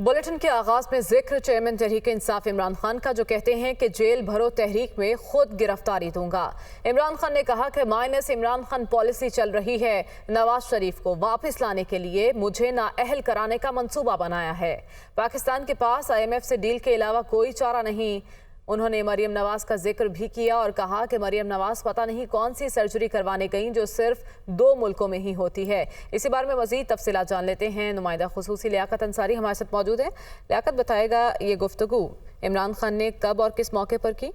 Bulletin के आगाज में जिक्र चेयरमैन तहरीक इंसाफ इमरान खान का, जो कहते हैं कि जेल भरो तहरीक में खुद गिरफ्तारी दूंगा। इमरान खान ने कहा कि माइनस इमरान खान पॉलिसी चल रही है। नवाज शरीफ को वापस लाने के लिए मुझे नाअहल कराने का मंसूबा बनाया है। पाकिस्तान के पास IMF से डील के अलावा कोई चारा नहीं। उन्होंने मरियम नवाज का जिक्र भी किया और कहा कि मरियम नवाज पता नहीं कौन सी सर्जरी करवाने गईं जो सिर्फ 2 मुल्कों में ही होती है। इसी बारे में मजीद तफसीलात जान लेते हैं। नुमाइंदा खुसूसी लियाकत अंसारी हमारे साथ मौजूद है। लियाकत, बताएगा ये गुफ्तगू इमरान खान ने कब और किस मौके पर की?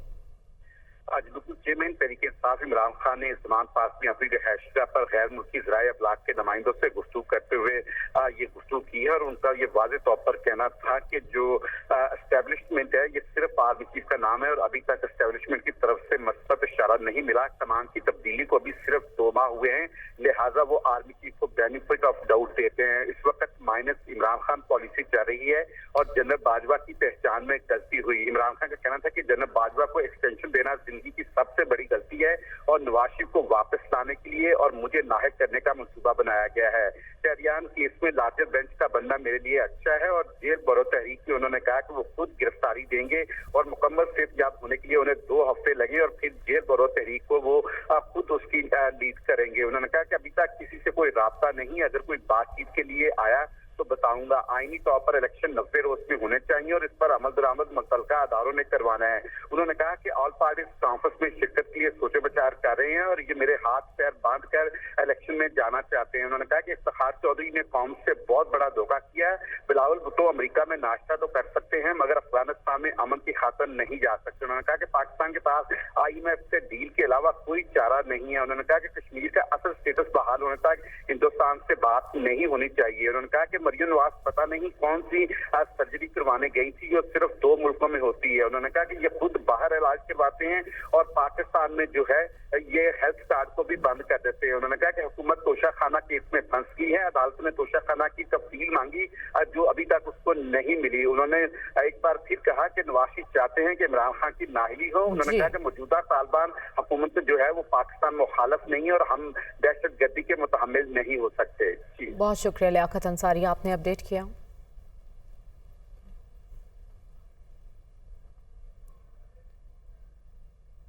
आज बिल्कुल चेयरमैन तहरीक इंसाफ इमरान खान ने इस्लाम पास में अपनी रिहायशगाह पर गैर मुल्की ज़राए अबलाग के नुमाइंदों से गुफ्तगू करते हुए ये गुफ्तगू की है और उनका ये वाज़ेह तौर पर कहना था कि जो एस्टेब्लिशमेंट है ये सिर्फ आर्मी चीफ का नाम है और अभी तक एस्टेब्लिशमेंट की तरफ से मस्बत इशारा नहीं मिला। कमान की तब्दीली को अभी सिर्फ 2 माह हुए हैं, लिहाजा वो आर्मी चीफ को बेनिफिट ऑफ डाउट देते हैं। इस वक्त माइनस इमरान खान पॉलिसी चल रही है और जनरल बाजवा की पहचान में गलती हुई। इमरान खान का कहना था कि जनरल बाजवा को एक्सटेंशन देना जिंदगी की सबसे बड़ी गलती है और नवाज शरीफ को वापस लाने के लिए और मुझे नाहक करने का मंसूबा बनाया गया है। शहरियान केस में लार्जर बेंच का बनना मेरे लिए अच्छा है और जेल बरो तहरीक में उन्होंने कहा कि वो खुद गिरफ्तारी देंगे और मुकम्मल सेहतयाब होने के लिए उन्हें 2 हफ्ते लगे और फिर जेल बरो तहरीक को वो खुद उसकी लीड करेंगे। उन्होंने कहा कि अभी तक किसी से कोई राब्ता नहीं, अगर कोई बातचीत के लिए आया तो बताऊंगा। आईनी तौर पर इलेक्शन 90 रोज में होने चाहिए और इस पर अमल दरामद मुतल्लिका अदारों ने करवाना है। उन्होंने कहा कि ऑल पार्टीज कॉन्फ्रेंस में शिरकत के लिए सोचे विचार कर रहे हैं और ये मेरे हाथ पैर बांध कर इलेक्शन में जाना चाहते हैं। उन्होंने कहा कि इफ्तिखार चौधरी ने कौम से बहुत बड़ा धोखा किया है। बिलावल भुट्टो अमेरिका में नाश्ता तो कर सकते हैं मगर अफगानिस्तान में अमन की खातिर नहीं जा सकते। उन्होंने कहा कि पाकिस्तान के पास IMF से डील के अलावा कोई चारा नहीं है। उन्होंने कहा कि कश्मीर का असल स्टेटस बहाल होने तक हिंदुस्तान से बात नहीं होनी चाहिए। उन्होंने कहा कि मरियम नवाज पता नहीं कौन सी सर्जरी करवाने गई थी जो सिर्फ 2 मुल्कों में होती है। उन्होंने कहा कि ये खुद बाहर इलाज करवाते हैं और पाकिस्तान में जो है ये हेल्थ कार्ड को भी बंद कर देते हैं। उन्होंने कहा कि हुकूमत तोशा खाना केस में फंस गई है। अदालत ने तोशा खाना की तफसील मांगी जो अभी तक उसको नहीं मिली। उन्होंने एक बार फिर कहा कि नवाज शरीफ चाहते हैं कि इमरान खान की नाअहली हो। उन्होंने कहा कि मौजूदा तालिबान हुकूमत जो है वो पाकिस्तान मुखालफ नहीं है और हम दहशत गर्दी के मुतहम्मिल नहीं हो सकते। बहुत शुक्रिया लियाकत अंसारी, आपने अपडेट किया।